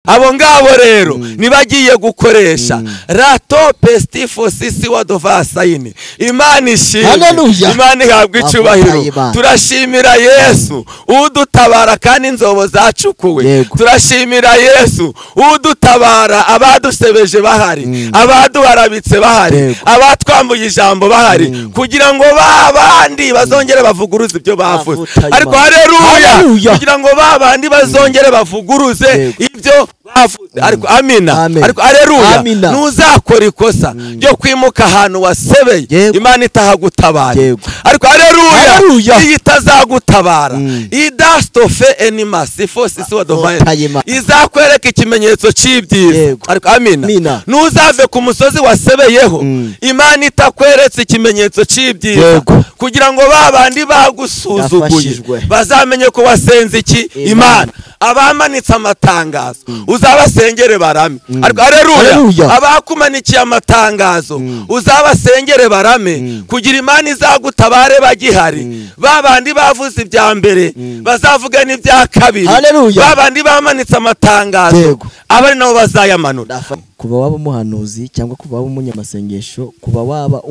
abo ngabo rero nibagiye gukoresha rato pestifo sisi wadovasayini. Imana ishimwe, Imana ihabwa icubahiro. Turashimira Yesu udutabara kandi inzobo zacukuwe. Turashimira Yesu udutabara abadusebeje bahari, abaduharabitse bahari, abatwambuye ijambo bahari, kugira ngo babandi bazongere bavuguruze ibyo bavuze. Ariko haleluya, kugira ngo babandi bazongere bavuguruze ibyo bavuze. Ariko amina, ariko haleluya, ntuzakora ikosa ryo kwimuka ahantu wasebeye Imana itahagutabara. Ariko haleluya, iyi itazagutabara idastofe enimasi fosi siwadovaya, izakwereka ikimenyetso cy'ibyiza. Ariko amina, ntuzave ku musozi wasebeyeho Imana itakweretse ikimenyetso cy'ibyiza, kugira ngo babandi bagusuzuguye bazamenye ko wasenze iki Imana. Abamanitse amatangazo uzabasengere barame. Ariko haleluya, abakumanikiye amatangazo uzabasengere barame, kugira Imana izagutabare bagihari. Babandi bavuze ibya mbere bazavuga n'ibya kabiri, babandi bamanitse amatangazo abari nabo bazayamanura. Kuba waba umuhanuzi cyangwa kuba waba umunyamasengesho, kuba waba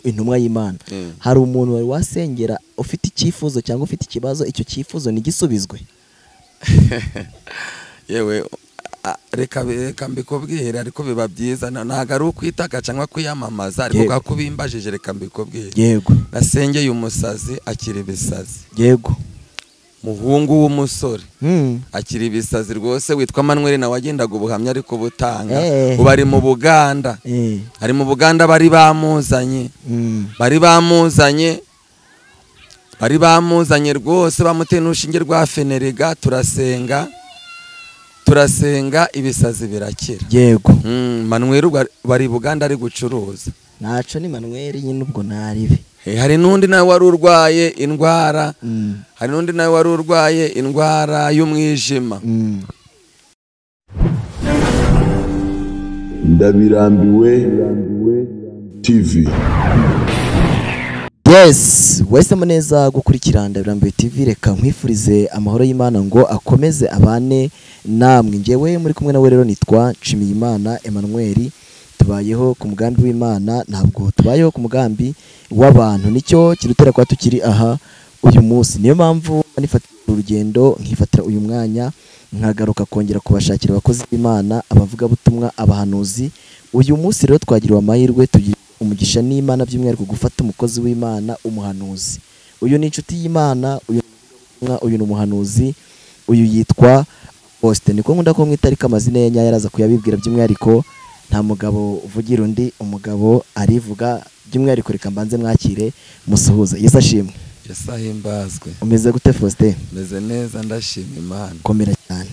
intumwa y'Imana, hari umuntu wari wasengera ufite icyifuzo cyangwa ufite ikibazo, icyo cyifuzo nigisubizwe? Yewe reka mbikubwira, ariko biba byiza ntago ari ukwitaka cyangwa kwiyamamaza, ariko gakubimbajije reka mbikubwira. Yego, nasengeye umusazi akira ibisazi. Yego, muhungu w'umusore akira ibisazi rwose, witwa Manuel, nawe wagendaga ubuhamya ariko butanga. ubu ari mu Buganda, ari mu Buganda, bari bamuzanye rwose, bamuteye n'urushinge rwa feneriga, turasenga ibisazi birakira. Yego, Manuel bari Buganda ari gucuruza. Naco ni Manuel nyine, ubwo naribe. Hari n'undi nawe wari urwaye indwara, hari n'undi nawe wari urwaye indwara y'umwijima. Ndabirambiwe TV. Yes, wese muneza gukurikira Ndabirambiwe TV. Reka nkwifurize amahoro y'Imana ngo akomeze abane namwe. Ngewe muri kumwe nawe rero nitwa Nshimiyimana Emmanuel. Tubayeho ku mugambi w'Imana, ntabwo tubayeho ku mugambi w'abantu. Nicyo kirutera kwa tukiri aha uyu munsi. Niyo mpamvu nifatira urugendo nkifatira uyu mwanya nkagaruka kongera kubashakira abakozi b'Imana, abavuga butumwa, abahanuzi. Uyu munsi rero twagiriwe amahirwe, tugira umugisha n'Imana by'umwihariko gufata umukozi w'Imana, umuhanuzi. Uyu ni inshuti y'Imana, uyu ni umuhanuzi, uyu yitwa Faustin. Niko nkunda ko mwita, ariko amazina ye nyayo araza kuyabibwira by'umwihariko. Nta mugabo uvugira undi, umugabo arivuga by'umwihariko. Reka mbanze mwakire musuhuza. Yesu ashimwe. Yesu ahimbazwe. Umeze gute Faustin? Meze neza, ndashima Imana. Komera cyane.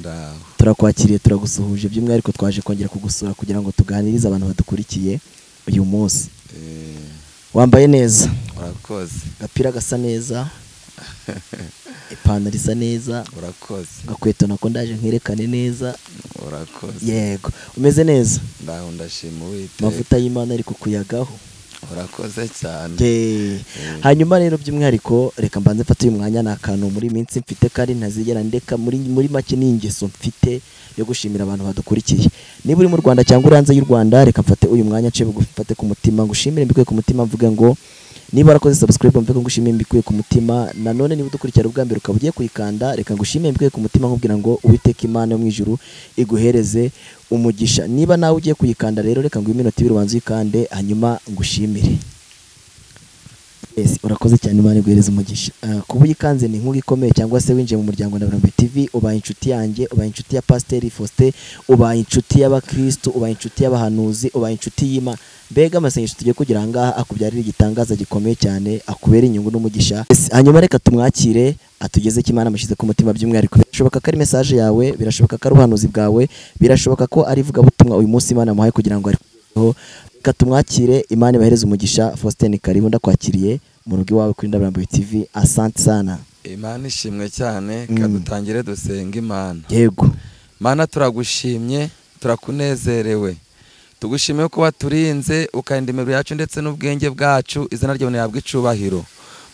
Ndaho. Turakwakiriye, turagusuhuje by'umwihariko. Twaje kongera kugusura kugira ngo tuganirize abantu badukurikiye uyu munsi. Wambaye neza. Urakoze. Gapira gasa neza. Ipantaro isa neza. Urakoze. Gakweto nako ndaje nkirekane neza. Urakoze. Yego, umeze neza? Ndaho, ndashima Uwiteka. Mavuta y'Imana ari kukuyagaho. Urakoze cyane. Hanyuma rero by'umwihariko reka mbanze mfate uyu mwanya, n'akantu muri minsi mfite kandi ntazigera ndeka, muri make n'ingeso mfite yo gushimira abantu badukurikiye. Niba uri mu Rwanda cyangwa uranze y'u Rwanda, reka mfate uyu mwanya nce bugufate ku mutima, ngushimire mbikuye ku mutima, mvuge ngo niba warakoze subscribe mvuge ngo ngushimire mbikuye ku mutima. Nanone niba udukurikira ubwa mbere ukaba ugiye kuyikanda, reka ngushimire mbikuye ku mutima, nkubwira ngo Uwiteka Imana yo mu ijuru iguhereze umugisha. Niba nawe ugiye kuyikanda rero, reka ngo iminota 2 ubanze uyikande, hanyuma ngushimire. Yes, urakoze cyane, Imana iguhereze umugisha. Kuba uyikanze ni nk'uko ikomeye, cyangwa se winjiye mu muryango Ndabirambiwe TV, ubaye inshuti yanjye, ubaye inshuti ya Pasteur Faustin, ubaye inshuti y'abakristo, ubaye inshuti y'abahanuzi, ubaye inshuti y'Imana. Mbega amasengesho tugiye kugira ngaha akubyarira igitangaza gikomeye cyane, akubera inyungu n'umugisha. Hanyuma reka tumwakire atugeze ko Imana amushyize ku mutima by'umwihariko. Birashoboka ko ari message yawe, birashoboka ko ari ubuhanuzi bwawe, birashoboka ko ari vuga butumwa uyu munsi Imana amuhaye kugira ngo ariho. Reka tumwakire, Imana ibahereze umugisha. Faustin, karibu, ndakwakiriye mu rugo iwawe kuri Ndabirambiwe TV. Asante sana. Imana ishimwe cyane. Kadutangire dusenga Imana. Yego Mana, turagushimye, turakunezerewe, tugushimiye ko waturinze ukarinda imibiri yacu ndetse n'ubwenge bwacu. Izina ryawe rihabwe icubahiro.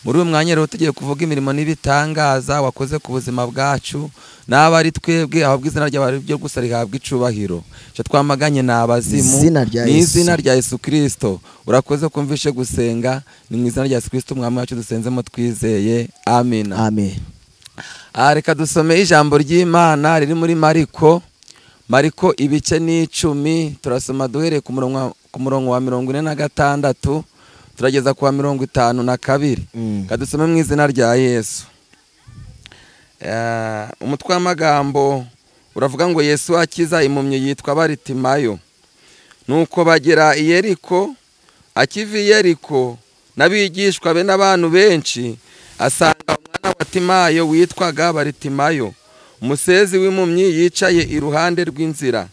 muri uyu mwanya rero tugiye kuvuga imirimo n'ibitangaza wakoze ku buzima bwacu, n'aba ari twebwe ahubwo izina ryawe ryo gusa rihabwa icubahiro. Cyo twamaganye n'abazimu ni izina rya Yesu Kristo. Urakoze kumvishe gusenga, ni mu izina rya Yesu Kristo umwami wacu dusenzemo twizeye, amina. Amen. Reka dusome ijambo ry'Imana riri muri Mariko ibice ni 10. Turasoma duhereye ku murongo wa 46 turageza ku wa 52. Kadusome mu izina rya Yesu. Umutwe w'amagambo uravuga ngo Yesu akiza impumyi yitwa Baritimayo. Nuko bagera i Yeriko, akiva i Yeriko n'abigishwa be n'abantu benshi, asanga umwana wa Timayo witwaga Baritimayo, umusezi w'impumyi, yicaye iruhande rw'inzira.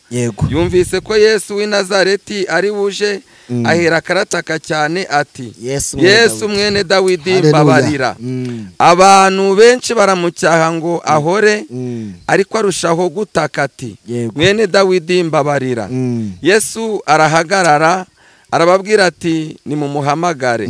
Yumvise ko Yesu w'i Nazareti ari buje, ahera karataka cyane ati, Yesu mwene Dawidi mbabarira. Abantu benshi baramucyaha ngo ahore, ariko arushaho gutaka ati, mwene Dawidi mbabarira. Yesu arahagarara arababwira ati, nimumuhamagare.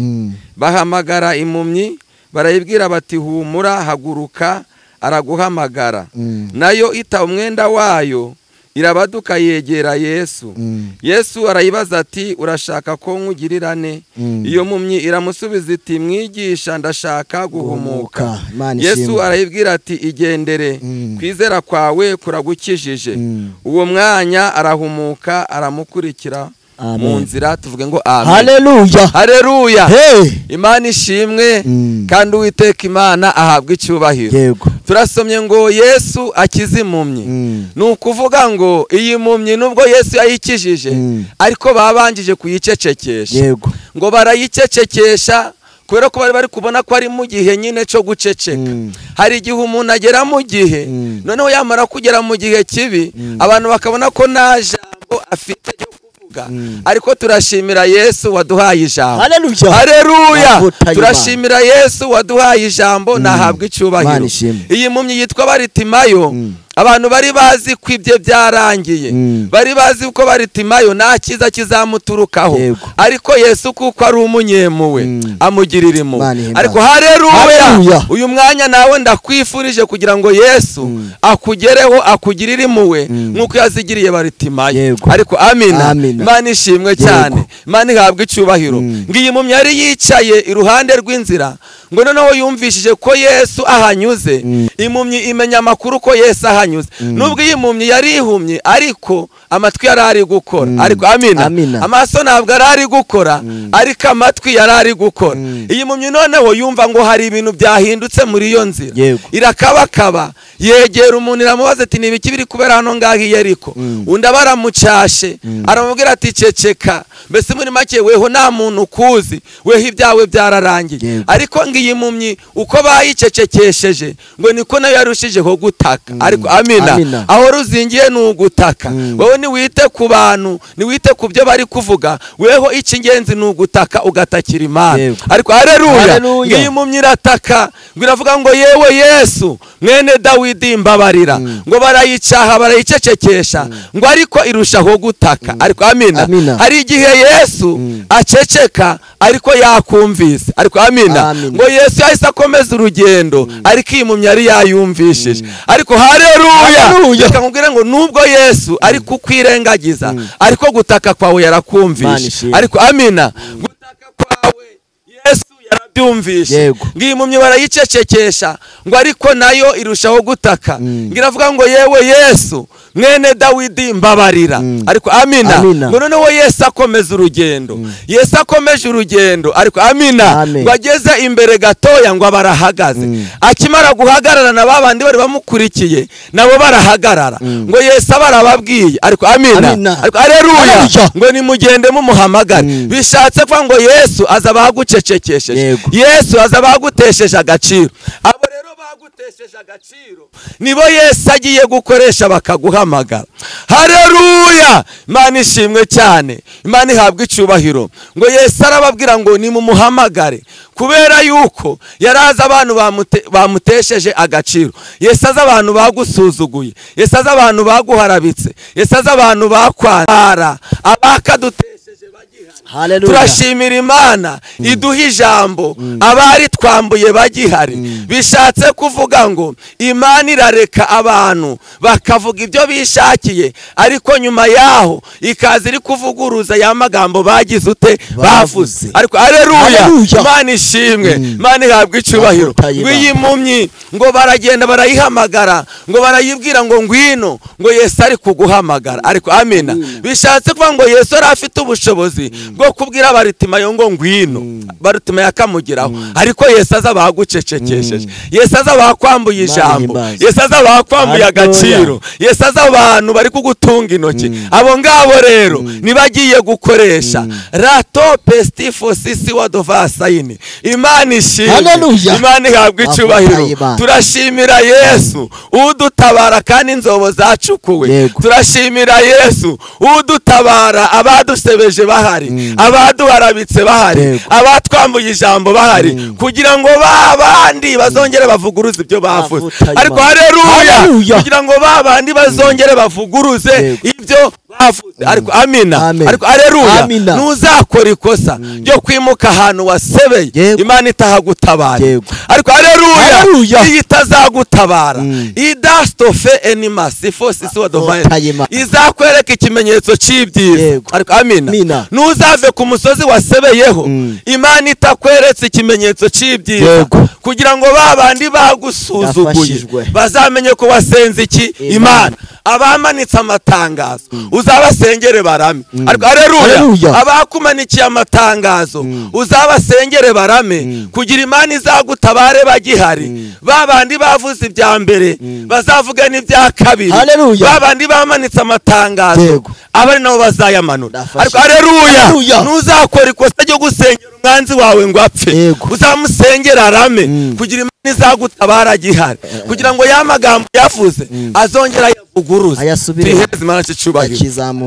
Bahamagara impumyi, barayibwira bati, humura, haguruka, araguhamagara. Nayo ita umwenda wayo, irabaduka yegera Yesu. Yesu arayibaza ati, urashaka ko nkugirirane? Iyo mpumyi iramusubiza iti, mwigisha, ndashaka guhumuka. Yesu arayibwira ati, igendere, kwizera kwawe kuragukijije. Uwo mwanya arahumuka, aramukurikira mu nzira. Tuvuge ngo amen. Haleluya, haleluya. Imana ishimwe kandi Uwiteka Imana ahabwa icyubahiro. Turasomye ngo Yesu akiza impumyi. Ni ukuvuga ngo iyi mpumyi nubwo Yesu yayikijije, ariko babanjije kuyicecekesha. Ngo barayicecekesha kubera ko bari kubona ko ari mu gihe nyine cyo guceceka. Hari igihe umuntu agera mu gihe, noneho yamara kugera mu gihe kibi, abantu bakabona ko nta jambo afite ryo kuvuga. Ariko turashimira Yesu waduhaye ijambo. Haleluya. Turashimira Yesu waduhaye ijambo, nahabwa icyubahiro. Iyi mpumyi yitwa Baritimayo, abantu bari bazi ko ibye byarangiye, bari bazi ko Baritimayo nta kiza kizamuturukaho, ariko Yesu kuko ari umunyempuhwe amugirira impuhwe. Ariko haleluya, uyu mwanya nawe ndakwifurije kugira ngo Yesu akugereho, akugirire impuhwe nkuko yazigiriye Baritimayo. Ariko amina. Imana ishimwe cyane, Imana ihabwa icyubahiro. Ngiyi mpumyi yari yicaye iruhande rw'inzira, ngo noneho yumvishije ko Yesu ahanyuze. Impumyi imenya amakuru ko Yesu ahanyuze. Nubwo iyi mpumyi yari ihumye, ariko amatwi yari ari gukora. Ariko amina. Amaso ntabwo yari ari gukora, ariko amatwi yari ari gukora. Iyi mpumyi noneho yumva ngo hari ibintu byahindutse muri iyo nzira. Irakabakaba, yegera umuntu iramubaza ati, nibiki biri kubera hano ngaho i Yeriko? Undi baramucyashe, aramubwira ati, ceceka, mbese muri make weho nta muntu ukuzi, weho ibyawe byararangiye. Ariko ngiyi mpumyi uko bayicecekesheje, ngo niko nayo yarushijeho gutaka. Ariko amina. Aho ruzingiye ni ugutaka. Wowe niwite ku bantu, niwite ku byo bari kuvuga, weho icy'ingenzi ni ugutaka, ugatakira Imana. Ariko haleluya. Ngiyi mpumyi irataka, ngo iravuga ngo, yewe Yesu mwene Dawidi mbabarira. Ngo barayicyaha, barayicecekesha, ngo ariko irushaho gutaka. Ariko amina. Hari igihe Yesu aceceka, ariko yakumvise. Ariko amina. Ngo Yesu yahise akomeza urugendo, ariko iyi mpumyi yari yayumvishije. Ariko haleluya. Reka nkubwire ngo nubwo Yesu ari kukwirengagiza, ariko gutaka kwawe yarakumvishe. Ariko amina. Gutaka kwawe Yesu yarabyumvishe. Ngiyi mpumyi barayicecekesha, ngo ariko nayo irushaho gutaka. Ngiravuga ngo, yewe Yesu mwene Dawidi mbabarira. Ariko amina. Ngo noneho Yesu akomeza urugendo. Yesu akomeje urugendo. Ariko amina. Ngo ageze imbere gatoya, ngo barahagaze. Akimara guhagarara na babandi bari bamukurikiye, nabo barahagarara. Ngo Yesu barababwiye. Ariko amina. Ariko haleluya. Ngo nimugende mumuhamagare. Bishatse kwa ngo Yesu azabagucecekesheje, Yesu azabagutesheje agaciro. Abo rero bagutesheje agaciro nibo Yesu agiye gukoresha bakaguhamagara. Haleluya. Imana ishimwe cyane, Imana ihabwa icyubahiro. Ngo Yesu arababwira ngo nimumuhamagare, kubera yuko yaraza abantu bamutesheje agaciro. Yesu aza abantu bagusuzuguye, Yesu aza abantu baguharabitse, Yesu aza abantu bakwara abakadutesheje bagihari. Turashimira Imana iduha ijambo abari twambuye bagihari. Bishatse kuvuga ngo Imana irareka abantu bakavuga ibyo bishakiye, ariko nyuma yaho ikaza iri kuvuguruza ya magambo bagize ute bavuze. Ariko haleluya, Imana ishimwe, Imana ihabwe icubahiro. Ngwiyimumyi ngo baragenda barayihamagara, ngo barayibwira ngo ngwino, ngo Yesu ari kuguhamagara. Ariko amina, bishatse kuvuga ngo Yesu ari afite ubushobozi bwo kubwira Baritimayo ngo ngwino, Baritimayo akamugeraho. Ariko Yesu aza bagucecekesheje, Yesu aza bakwambuye ijambo, Yesu aza bakwambuye agaciro, Yesu aza abantu bari kugutunga intoki. Abo ngabo rero nibagiye gukoresha rato pestifo sisi wadovasayini. Imana ishimwe, Imana ihabwe icubahiro. Turashimira Yesu udutabara kandi inzobo zacukuwe. Turashimira Yesu udutabara abadusebeje bahari, abaduharabitse bahari, abatwambuye ijambo bahari, kugira ngo babandi bazongere bavuguruze ibyo bavuze. Ariko haleluya, kugira ngo babandi bazongere bavuguruze ibyo bavuze. Ariko amina, ariko haleluya, ntuzakora ikosa ryo kwimuka ahantu wasebeye Imana itahagutabaye. Ariko haleluya, iyi itazagutabara idastofe enimasi fosisi wadovaye izakwereka ikimenyetso cy'ibyiza. Ariko amina, ntuzave ku musozi wasebeyeho Imana itakweretse ikimenyetso cy'ibyiza, kugira ngo babandi bagusuzuguye bazamenye ko wasenze iki Imana. Abamanitse amatangazo uzabasengere barame. Ariko haleluya, abakumanikiye amatangazo uzabasengere barame, kugira Imana izagutabare bagihari. Babandi bavuze ibya mbere bazavuga n'ibya kabiri, babandi bamanitse amatangazo abari nabo bazayamanura. Ariko haleluya, ntuzakora ikosa ryo gusengera umwanzi wawe ngo apfe, uzamusengera arame, kugira Imana izagutabara gihari, kugira ngo ya magambo yavuze azongera yavuguruze.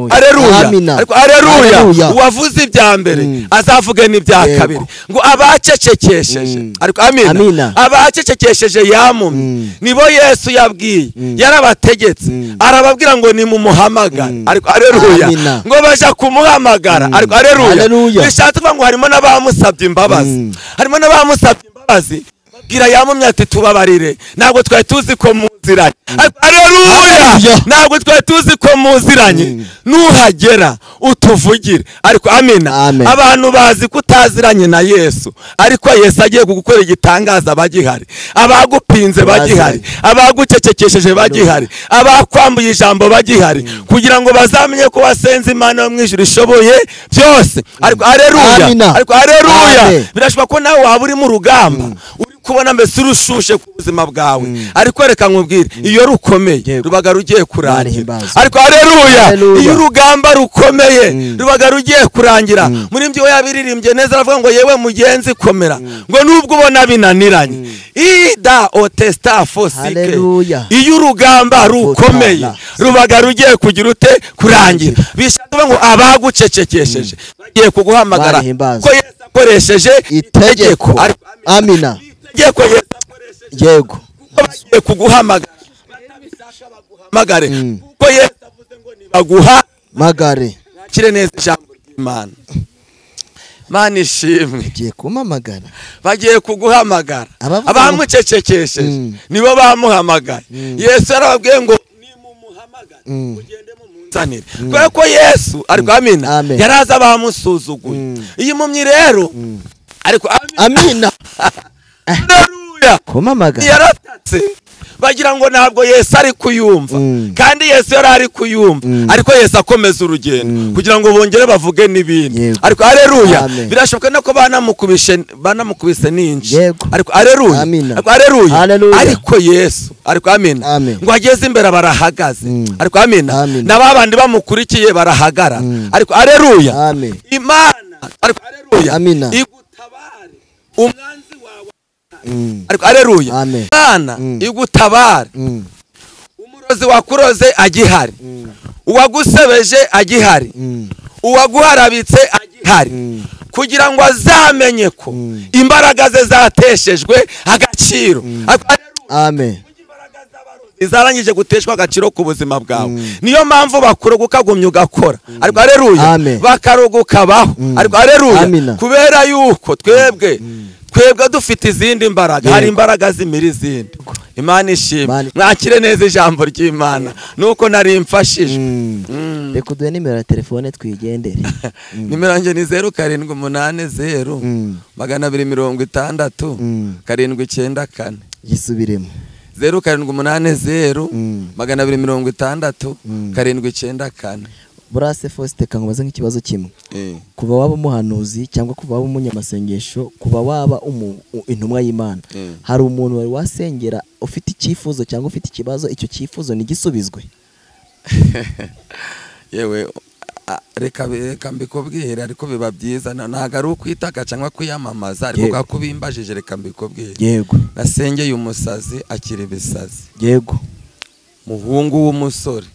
Haleluya, ariko haleluya, uwavuze ibya mbere azavuga n'ibya kabiri, ngo abacecekesheje. Ariko amina, abacecekesheje yamumye nibo Yesu yabwiye, yarabategetse arababwira ngo nimumuhamagare. Ariko haleluya, ngo baje kumuhamagara. Ariko haleluya, bishatse kuvuga ngo harimo n'abamusabye imbabazi, harimo n'abamusabye imbabazi gira yamumye ati tubabarire, ntabwo twari tuzi ko muziranye. Haleluya, ntabwo twari tuzi ko muziranye, nuhagera utuvugire. Ariko amina, abantu bazi kutaziranye na Yesu, ariko Yesu agiye kugukora igitangaza bagihari, abagupinze bagihari, abagucecekesheje bagihari, abakwambuye ijambo bagihari, kugira ngo bazamenye ko wasenze Imana yo mwijuru ishoboye byose. Ariko haleluya, ariko haleluya, birashobora ko nawe waba uri mu rugamba kubona mbese urushushe ku buzima bwawe, ariko reka nkubwire, iyo rukomeye rubaga rugiye kurangira. Ariko haleluya, iyo urugamba rukomeye rubaga rugiye kurangira. Muri mbyo yabiririmbye neza aravuga ngo yewe mugenzi komera, ngo nubwo ubona binaniranye ida otesta fosike. Iyo urugamba rukomeye rubaga rugiye kugira ute kurangira. Bishatse ngo abagucecekesheje bagiye kuguhamagara ko Yesu akoresheje itegeko. Amina, yego bagiye kuguhamagara batabishaka baguhamagare, kuko Yesu avuze ngo nibaguhamagare. Kire neza ijambo ry'Imana. Imana ishimwe, bagiye kumamagara, bagiye kuguhamagara. Abamucecekesheje nibo bamuhamagaye. Yesu arababwiye ngo nimumuhamagare mugende mumunzanire, kubera ko Yesu ariko amina yaraza bamusuzuguye. Iyi mumyi rero ariko amina haleluya, kumamagara yaratatse bagira ngo ntabwo Yesu ari kuyumva, kandi Yesu yari ari kuyumva. Ariko Yesu akomeza urugendo kugira ngo bongere bavuge n'ibindi. Ariko haleluya, birashoboka no ko banamukubise n'inji. Ariko haleluya, ariko haleluya, ariko Yesu ariko amina ngo ageze imbere barahagaze. Ariko amina, n'ababandi bamukurikiye barahagara. Ariko haleluya, Imana ariko haleluya igutabare umwanzi wawe. Ariko haleluya, Imana igutabare umurozi wakuroze agihari, uwagusebeje agihari, uwaguharabitse agihari, kugira ngo azamenye ko imbaraga ze zateshejwe agaciro. amen. izarangije guteshwa agaciro ku buzima bwawe. Niyo mpamvu bakuroga ukagumya ugakora, ariko haleluya, bakaroga ukabaho, ariko haleluya, kubera yuko twebwe dufite izindi mbaraga. Hari imbaraga zimira izindi. Imana ishimwe. Mwakire neza ijambo ry'Imana nuko nari mfashije. Reka uduhe nimero ya telefone twigendere. Nimero yanjye ni 0780 260 794. Gisubiremo 0780 260 794. Burase Faustin, kankubaza nk'ikibazo kimwe. Kuba waba umuhanuzi cyangwa kuba waba umunyamasengesho, kuba waba intumwa y'Imana, hari umuntu wari wasengera ufite icyifuzo cyangwa ufite ikibazo, icyo cyifuzo nigisubizwe? Yewe reka mbikubwire, ariko biba byiza, ntago ari ukwitaka cyangwa kwiyamamaza, ariko kakubimbajije reka mbikubwire. Yego. Nasengeye umusazi akira ibisazi. Yego. Muhungu w'umusore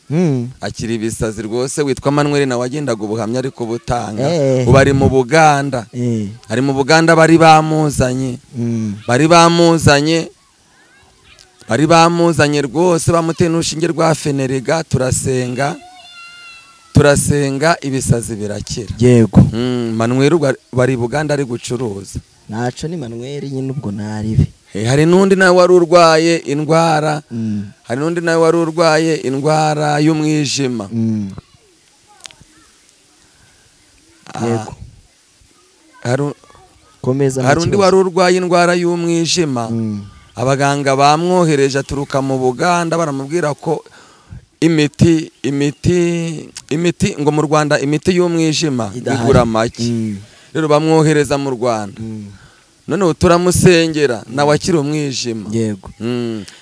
akira ibisazi rwose, witwa Manuel, nawe wagendaga ubuhamya ariko butanga. Ubari mu Buganda, ari mu Buganda, bari bamuzanye rwose, bamuteye n'urushinge rwa Fenerega, turasenga ibisazi birakira. Yego. Manuel bari Buganda ari gucuruza. Naco ni Manuel nyine ubwo naribe. Hari n'undi nawe wari urwaye indwara, y'umwijima. Yego. Hari undi wari urwaye indwara y'umwijima. Abaganga bamwohereje aturuka mu Buganda, baramubwira ko imiti ngo mu Rwanda imiti y'umwijima igura make. Rero bamwohereza mu Rwanda. None turamusengera nawe akira umwijima. Yego.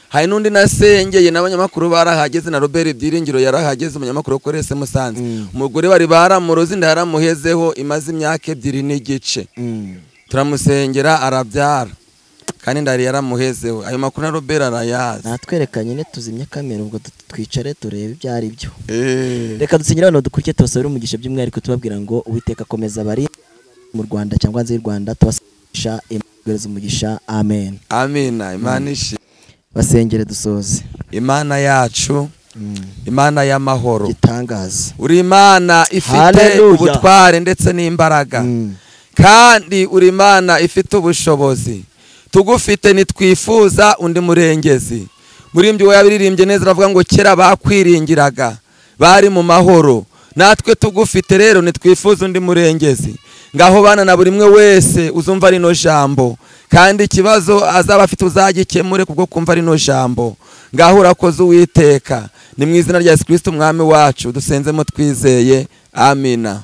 Hari n'undi nasengeye n'abanyamakuru barahageze, na Robert Byiringiro yarahageze, umunyamakuru ukorese Musanze. Umugore bari baramurozi ndaramuhezeho imaze imyaka 2 n'igice. Turamusengera arabyara, kandi ndari yaramuhezeho. Ayo makuru na Robert arayazi. Natwerekanye ne tuzimye kamera ubwo twicare turebe ibyari byo. Reka dusinyira hano dukurikiye tubasabira umugisha by'umwihariko, tubabwira ngo Uwiteka akomeza bari mu Rwanda cyangwa hanze y'u Rwanda, tubasabisha umugisha. Amen. Amina. Imana ishimwe. Basengere dusoze. Imana yacu, Imana y'amahoro, gitangaza, uri Imana ifite ubutware ndetse n'imbaraga, kandi uri Imana ifite ubushobozi. Tugufite nitwifuza undi murengezi. Muri mbyo yabiririmbye neza, aravuga ngo kera bakwiringiraga bari mu mahoro, natwe tugufite rero nitwifuza undi murengezi. Ngaho bana na buri mwe wese uzumva rino jambo, kandi ikibazo azaba afite uzagikemure kubwo kumva rino jambo. Ngaho urakoze Uwiteka, ni mu izina rya Yesu Kristo umwami wacu dusenzemo twizeye. Amina.